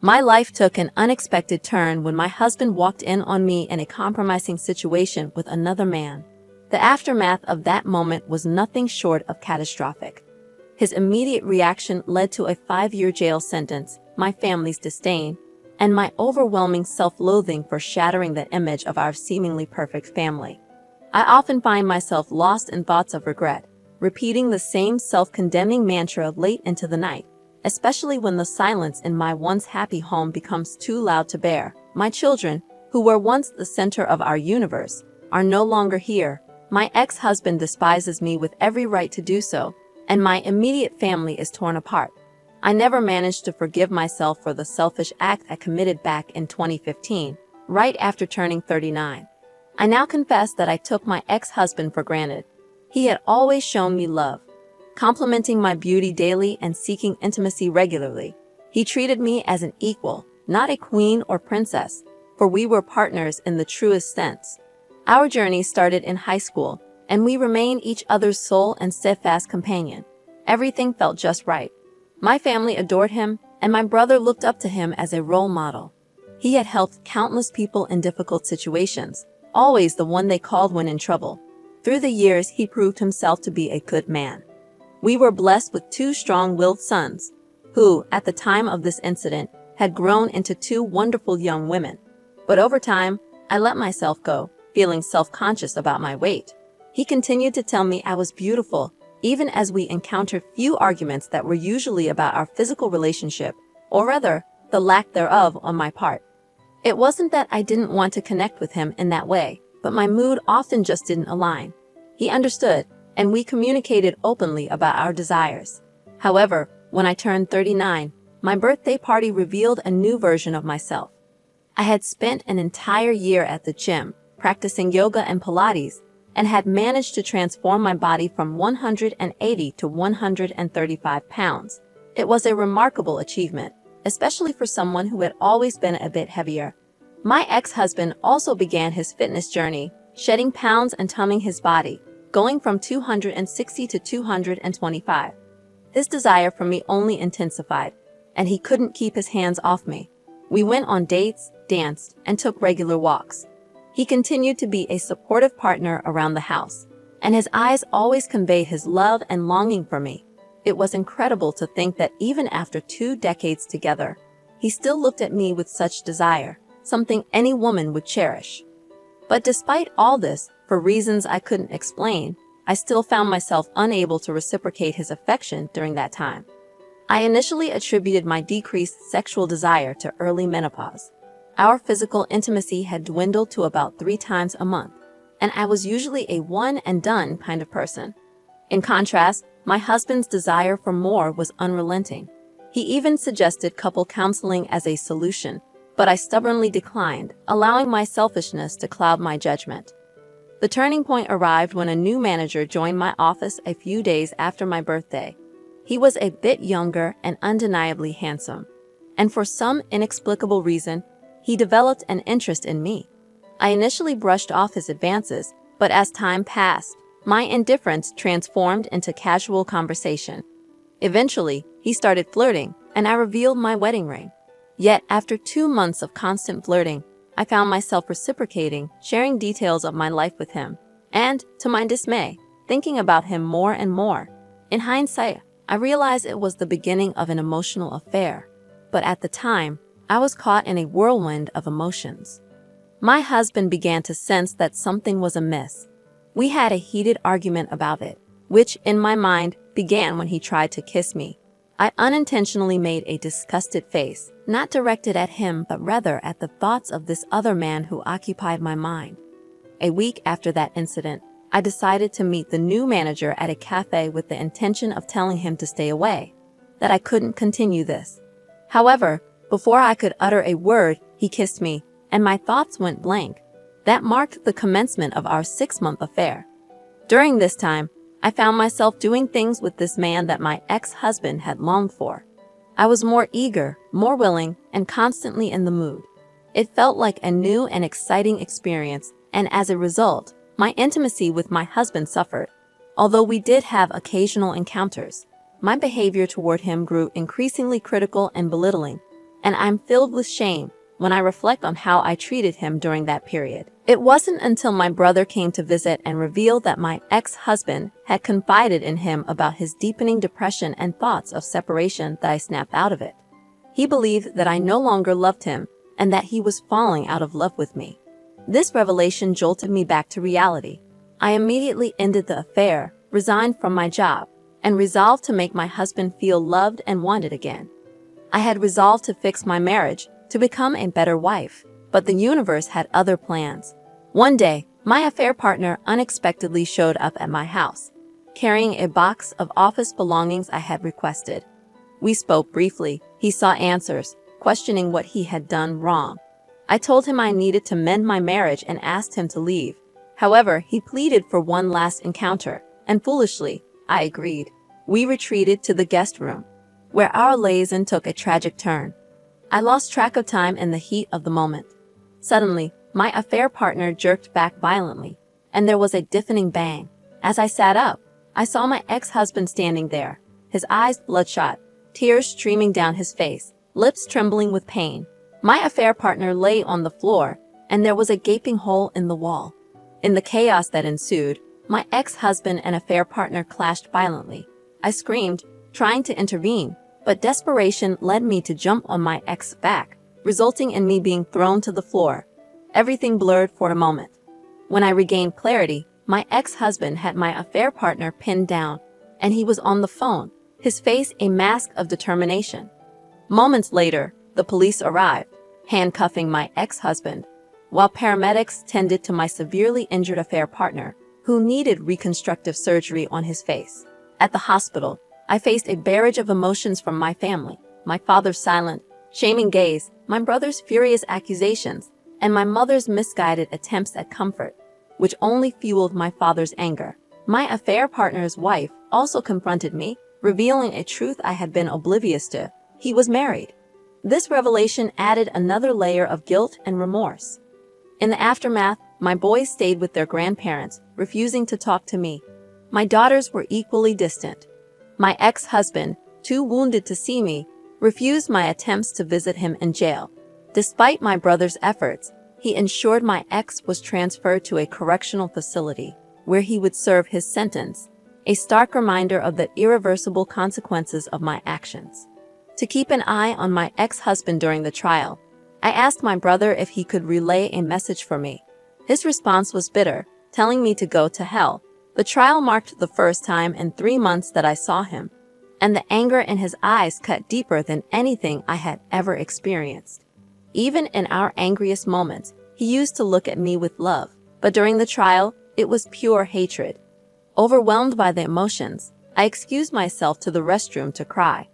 My life took an unexpected turn when my husband walked in on me in a compromising situation with another man. The aftermath of that moment was nothing short of catastrophic. His immediate reaction led to a 5-year jail sentence, my family's disdain, and my overwhelming self-loathing for shattering the image of our seemingly perfect family. I often find myself lost in thoughts of regret, repeating the same self-condemning mantra late into the night, especially when the silence in my once happy home becomes too loud to bear. My children, who were once the center of our universe, are no longer here. My ex-husband despises me with every right to do so, and my immediate family is torn apart. I never managed to forgive myself for the selfish act I committed back in 2015, right after turning 39. I now confess that I took my ex-husband for granted. He had always shown me love, complimenting my beauty daily and seeking intimacy regularly. He treated me as an equal, not a queen or princess, for we were partners in the truest sense. Our journey started in high school, and we remained each other's sole and steadfast companion. Everything felt just right. My family adored him, and my brother looked up to him as a role model. He had helped countless people in difficult situations, always the one they called when in trouble. Through the years, he proved himself to be a good man. We were blessed with 2 strong-willed sons, who, at the time of this incident, had grown into 2 wonderful young women. But over time, I let myself go, feeling self-conscious about my weight. He continued to tell me I was beautiful, even as we encountered few arguments that were usually about our physical relationship, or rather, the lack thereof on my part. It wasn't that I didn't want to connect with him in that way, but my mood often just didn't align. He understood, and we communicated openly about our desires. However, when I turned 39, my birthday party revealed a new version of myself. I had spent an entire year at the gym, practicing yoga and Pilates, and had managed to transform my body from 180 to 135 pounds. It was a remarkable achievement, especially for someone who had always been a bit heavier. My ex-husband also began his fitness journey, shedding pounds and toning his body, going from 260 to 225. His desire for me only intensified, and he couldn't keep his hands off me. We went on dates, danced, and took regular walks. He continued to be a supportive partner around the house, and his eyes always conveyed his love and longing for me. It was incredible to think that even after 2 decades together, he still looked at me with such desire, something any woman would cherish. But despite all this, for reasons I couldn't explain, I still found myself unable to reciprocate his affection during that time. I initially attributed my decreased sexual desire to early menopause. Our physical intimacy had dwindled to about 3 times a month, and I was usually a one-and-done kind of person. In contrast, my husband's desire for more was unrelenting. He even suggested couple counseling as a solution, but I stubbornly declined, allowing my selfishness to cloud my judgment. The turning point arrived when a new manager joined my office a few days after my birthday. He was a bit younger and undeniably handsome, and for some inexplicable reason, he developed an interest in me. I initially brushed off his advances, but as time passed, my indifference transformed into casual conversation. Eventually, he started flirting, and I revealed my wedding ring. Yet, after 2 months of constant flirting, I found myself reciprocating, sharing details of my life with him, and, to my dismay, thinking about him more and more. In hindsight, I realized it was the beginning of an emotional affair, but at the time, I was caught in a whirlwind of emotions. My husband began to sense that something was amiss. We had a heated argument about it, which, in my mind, began when he tried to kiss me. I unintentionally made a disgusted face, not directed at him but rather at the thoughts of this other man who occupied my mind. A week after that incident, I decided to meet the new manager at a cafe with the intention of telling him to stay away, that I couldn't continue this. However, before I could utter a word, he kissed me, and my thoughts went blank. That marked the commencement of our 6-month affair. During this time, I found myself doing things with this man that my ex-husband had longed for. I was more eager, more willing, and constantly in the mood. It felt like a new and exciting experience, and as a result, my intimacy with my husband suffered. Although we did have occasional encounters, my behavior toward him grew increasingly critical and belittling, and I'm filled with shame when I reflect on how I treated him during that period. It wasn't until my brother came to visit and revealed that my ex-husband had confided in him about his deepening depression and thoughts of separation that I snapped out of it. He believed that I no longer loved him and that he was falling out of love with me. This revelation jolted me back to reality. I immediately ended the affair, resigned from my job, and resolved to make my husband feel loved and wanted again. I had resolved to fix my marriage, to become a better wife, but the universe had other plans. One day, my affair partner unexpectedly showed up at my house, carrying a box of office belongings I had requested. We spoke briefly. He sought answers, questioning what he had done wrong. I told him I needed to mend my marriage and asked him to leave. However, he pleaded for one last encounter, and foolishly, I agreed. We retreated to the guest room, where our liaison took a tragic turn. I lost track of time in the heat of the moment. Suddenly, my affair partner jerked back violently, and there was a deafening bang. As I sat up, I saw my ex-husband standing there, his eyes bloodshot, tears streaming down his face, lips trembling with pain. My affair partner lay on the floor, and there was a gaping hole in the wall. In the chaos that ensued, my ex-husband and affair partner clashed violently. I screamed, trying to intervene, but desperation led me to jump on my ex's back, resulting in me being thrown to the floor. Everything blurred for a moment. When I regained clarity, my ex-husband had my affair partner pinned down, and he was on the phone, his face a mask of determination. Moments later, the police arrived, handcuffing my ex-husband, while paramedics tended to my severely injured affair partner, who needed reconstructive surgery on his face. At the hospital, I faced a barrage of emotions from my family, my father's silent, shaming gaze, my brother's furious accusations, and my mother's misguided attempts at comfort, which only fueled my father's anger. My affair partner's wife also confronted me, revealing a truth I had been oblivious to. He was married. This revelation added another layer of guilt and remorse. In the aftermath, my boys stayed with their grandparents, refusing to talk to me. My daughters were equally distant. My ex-husband, too wounded to see me, refused my attempts to visit him in jail. Despite my brother's efforts, he ensured my ex was transferred to a correctional facility, where he would serve his sentence, a stark reminder of the irreversible consequences of my actions. To keep an eye on my ex-husband during the trial, I asked my brother if he could relay a message for me. His response was bitter, telling me to go to hell. The trial marked the first time in 3 months that I saw him, and the anger in his eyes cut deeper than anything I had ever experienced. Even in our angriest moments, he used to look at me with love, but during the trial, it was pure hatred. Overwhelmed by the emotions, I excused myself to the restroom to cry.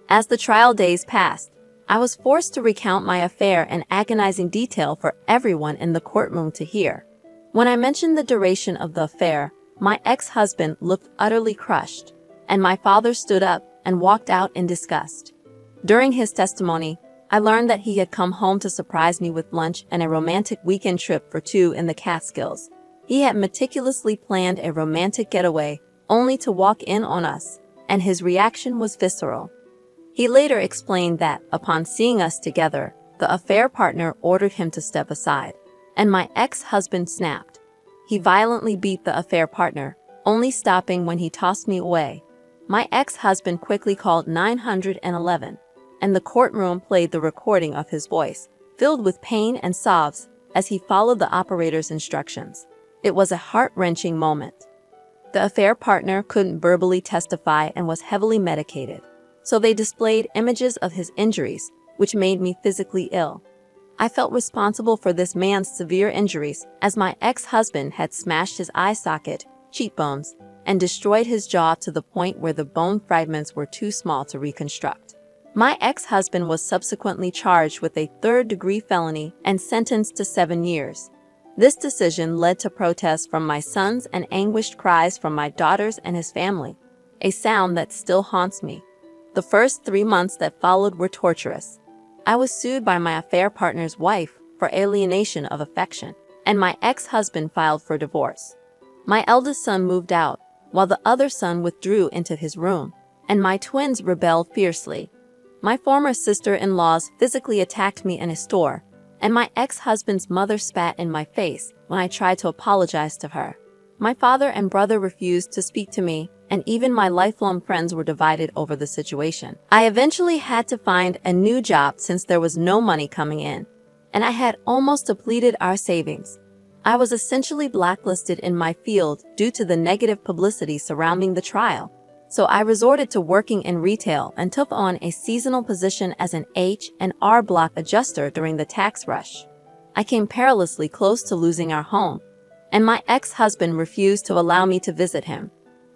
As the trial days passed, I was forced to recount my affair in agonizing detail for everyone in the courtroom to hear. When I mentioned the duration of the affair, my ex-husband looked utterly crushed, and my father stood up and walked out in disgust. During his testimony, I learned that he had come home to surprise me with lunch and a romantic weekend trip for 2 in the Catskills. He had meticulously planned a romantic getaway, only to walk in on us, and his reaction was visceral. He later explained that, upon seeing us together, the affair partner ordered him to step aside, and my ex-husband snapped. He violently beat the affair partner, only stopping when he tossed me away. My ex-husband quickly called 911, and the courtroom played the recording of his voice, filled with pain and sobs, as he followed the operator's instructions. It was a heart-wrenching moment. The affair partner couldn't verbally testify and was heavily medicated, so they displayed images of his injuries, which made me physically ill. I felt responsible for this man's severe injuries, as my ex-husband had smashed his eye socket, cheekbones, and destroyed his jaw to the point where the bone fragments were too small to reconstruct. My ex-husband was subsequently charged with a third-degree felony and sentenced to 7 years. This decision led to protests from my sons and anguished cries from my daughters and his family, a sound that still haunts me. The first 3 months that followed were torturous. I was sued by my affair partner's wife for alienation of affection, and my ex-husband filed for divorce. My eldest son moved out, while the other son withdrew into his room, and my twins rebelled fiercely. My former sister-in-laws physically attacked me in a store, and my ex-husband's mother spat in my face when I tried to apologize to her. My father and brother refused to speak to me, and even my lifelong friends were divided over the situation. I eventually had to find a new job since there was no money coming in, and I had almost depleted our savings. I was essentially blacklisted in my field due to the negative publicity surrounding the trial. So I resorted to working in retail and took on a seasonal position as an H&R Block adjuster during the tax rush. I came perilously close to losing our home, and my ex-husband refused to allow me to visit him.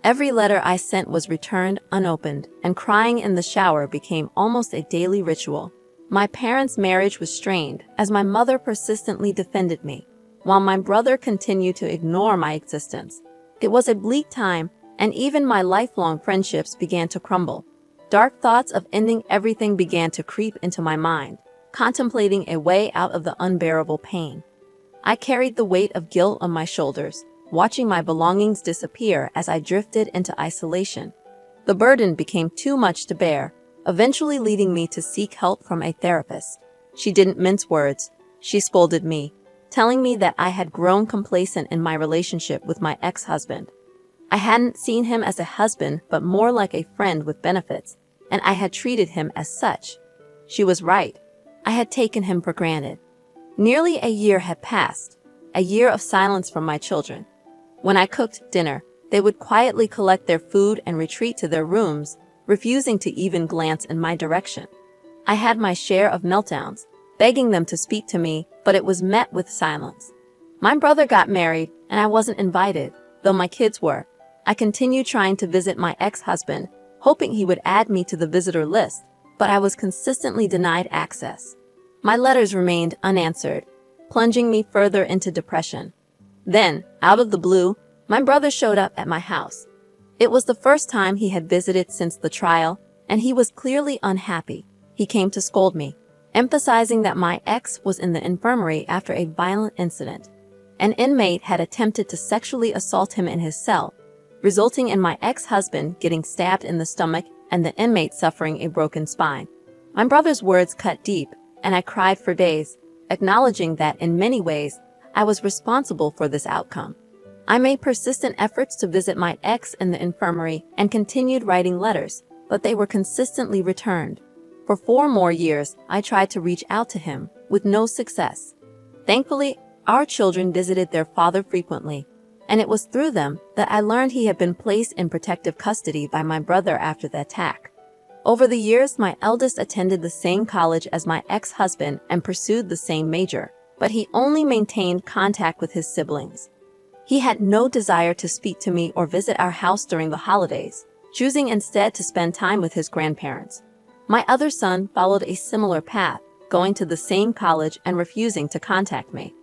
Every letter I sent was returned unopened, and crying in the shower became almost a daily ritual. My parents' marriage was strained as my mother persistently defended me, while my brother continued to ignore my existence. It was a bleak time, and even my lifelong friendships began to crumble. Dark thoughts of ending everything began to creep into my mind, contemplating a way out of the unbearable pain. I carried the weight of guilt on my shoulders, watching my belongings disappear as I drifted into isolation. The burden became too much to bear, eventually leading me to seek help from a therapist. She didn't mince words. She scolded me, telling me that I had grown complacent in my relationship with my ex-husband. I hadn't seen him as a husband, but more like a friend with benefits, and I had treated him as such. She was right. I had taken him for granted. Nearly a year had passed, a year of silence from my children. When I cooked dinner, they would quietly collect their food and retreat to their rooms, refusing to even glance in my direction. I had my share of meltdowns, begging them to speak to me, but it was met with silence. My brother got married, and I wasn't invited, though my kids were. I continued trying to visit my ex-husband, hoping he would add me to the visitor list, but I was consistently denied access. My letters remained unanswered, plunging me further into depression. Then, out of the blue, my brother showed up at my house. It was the first time he had visited since the trial, and he was clearly unhappy. He came to scold me, emphasizing that my ex was in the infirmary after a violent incident. An inmate had attempted to sexually assault him in his cell, resulting in my ex-husband getting stabbed in the stomach and the inmate suffering a broken spine. My brother's words cut deep, and I cried for days, acknowledging that in many ways, I was responsible for this outcome. I made persistent efforts to visit my ex in the infirmary and continued writing letters, but they were consistently returned. For 4 more years, I tried to reach out to him, with no success. Thankfully, our children visited their father frequently, and it was through them that I learned he had been placed in protective custody by my brother after the attack. Over the years, my eldest attended the same college as my ex-husband and pursued the same major, but he only maintained contact with his siblings. He had no desire to speak to me or visit our house during the holidays, choosing instead to spend time with his grandparents. My other son followed a similar path, going to the same college and refusing to contact me.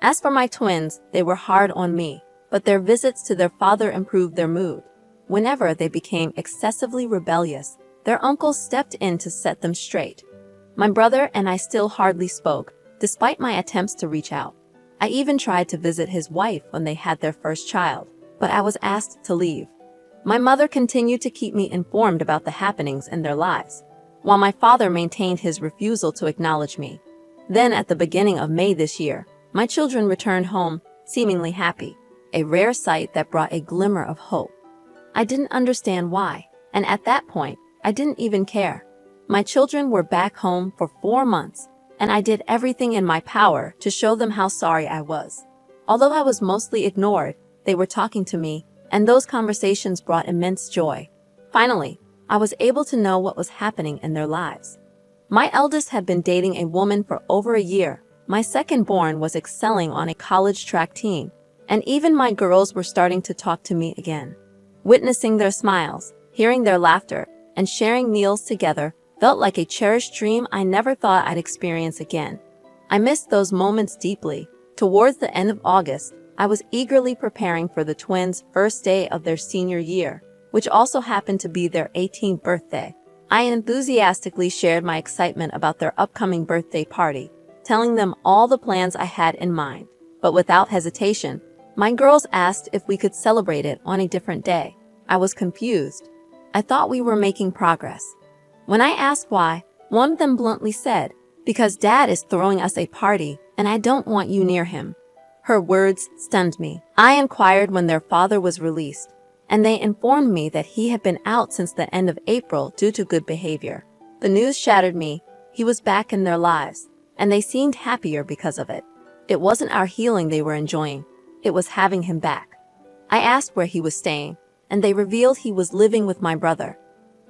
As for my twins, they were hard on me, but their visits to their father improved their mood. Whenever they became excessively rebellious, their uncles stepped in to set them straight. My brother and I still hardly spoke, despite my attempts to reach out. I even tried to visit his wife when they had their first child, but I was asked to leave. My mother continued to keep me informed about the happenings in their lives, while my father maintained his refusal to acknowledge me. Then, at the beginning of May this year, my children returned home, seemingly happy, a rare sight that brought a glimmer of hope. I didn't understand why, and at that point, I didn't even care. My children were back home for 4 months, and I did everything in my power to show them how sorry I was. Although I was mostly ignored, they were talking to me, and those conversations brought immense joy. Finally, I was able to know what was happening in their lives. My eldest had been dating a woman for over a year. My second-born was excelling on a college track team, and even my girls were starting to talk to me again. Witnessing their smiles, hearing their laughter, and sharing meals together felt like a cherished dream I never thought I'd experience again. I missed those moments deeply. Towards the end of August, I was eagerly preparing for the twins' first day of their senior year, which also happened to be their 18th birthday. I enthusiastically shared my excitement about their upcoming birthday party, telling them all the plans I had in mind. But without hesitation, my girls asked if we could celebrate it on a different day. I was confused. I thought we were making progress. When I asked why, one of them bluntly said, "Because Dad is throwing us a party, and I don't want you near him." Her words stunned me. I inquired when their father was released, and they informed me that he had been out since the end of April due to good behavior. The news shattered me. He was back in their lives, and they seemed happier because of it. It wasn't our healing they were enjoying. It was having him back. I asked where he was staying, and they revealed he was living with my brother.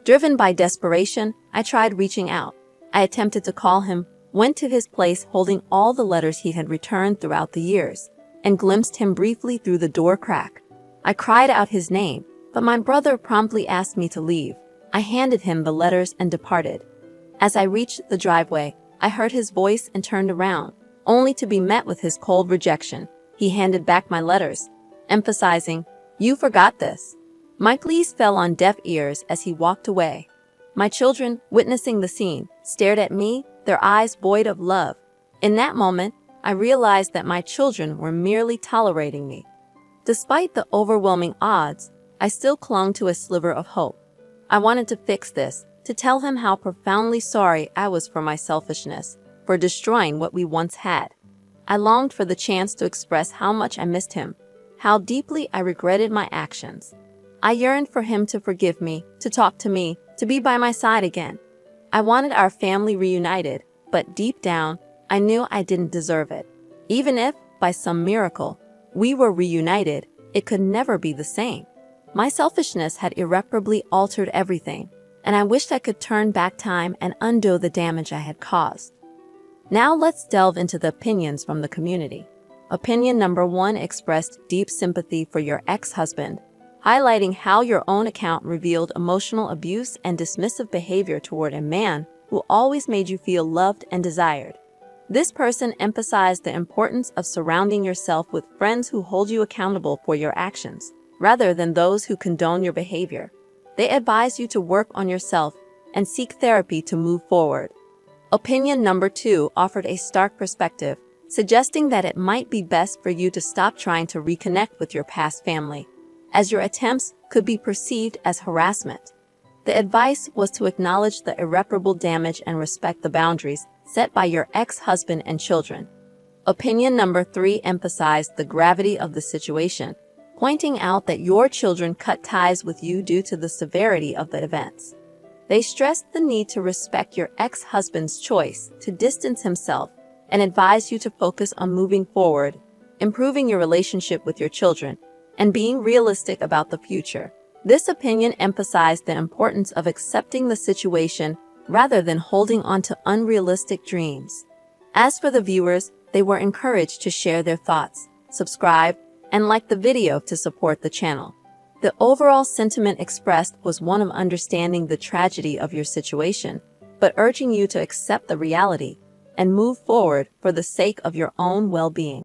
Driven by desperation, I tried reaching out. I attempted to call him, went to his place holding all the letters he had returned throughout the years, and glimpsed him briefly through the door crack. I cried out his name, but my brother promptly asked me to leave. I handed him the letters and departed. As I reached the driveway, I heard his voice and turned around, only to be met with his cold rejection. He handed back my letters, emphasizing, "You forgot this." My pleas fell on deaf ears as he walked away. My children, witnessing the scene, stared at me, their eyes void of love. In that moment, I realized that my children were merely tolerating me. Despite the overwhelming odds, I still clung to a sliver of hope. I wanted to fix this, to tell him how profoundly sorry I was for my selfishness, for destroying what we once had. I longed for the chance to express how much I missed him, how deeply I regretted my actions. I yearned for him to forgive me, to talk to me, to be by my side again. I wanted our family reunited, but deep down, I knew I didn't deserve it. Even if, by some miracle, we were reunited, it could never be the same. My selfishness had irreparably altered everything, and I wished I could turn back time and undo the damage I had caused. Now let's delve into the opinions from the community. Opinion number 1 expressed deep sympathy for your ex-husband, highlighting how your own account revealed emotional abuse and dismissive behavior toward a man who always made you feel loved and desired. This person emphasized the importance of surrounding yourself with friends who hold you accountable for your actions, rather than those who condone your behavior. They advise you to work on yourself and seek therapy to move forward. Opinion number 2 offered a stark perspective, suggesting that it might be best for you to stop trying to reconnect with your past family, as your attempts could be perceived as harassment. The advice was to acknowledge the irreparable damage and respect the boundaries set by your ex-husband and children. Opinion number 3 emphasized the gravity of the situation, pointing out that your children cut ties with you due to the severity of the events. They stressed the need to respect your ex-husband's choice to distance himself and advised you to focus on moving forward, improving your relationship with your children, and being realistic about the future. This opinion emphasized the importance of accepting the situation rather than holding on to unrealistic dreams. As for the viewers, they were encouraged to share their thoughts, subscribe, and like the video to support the channel. The overall sentiment expressed was one of understanding the tragedy of your situation, but urging you to accept the reality and move forward for the sake of your own well-being.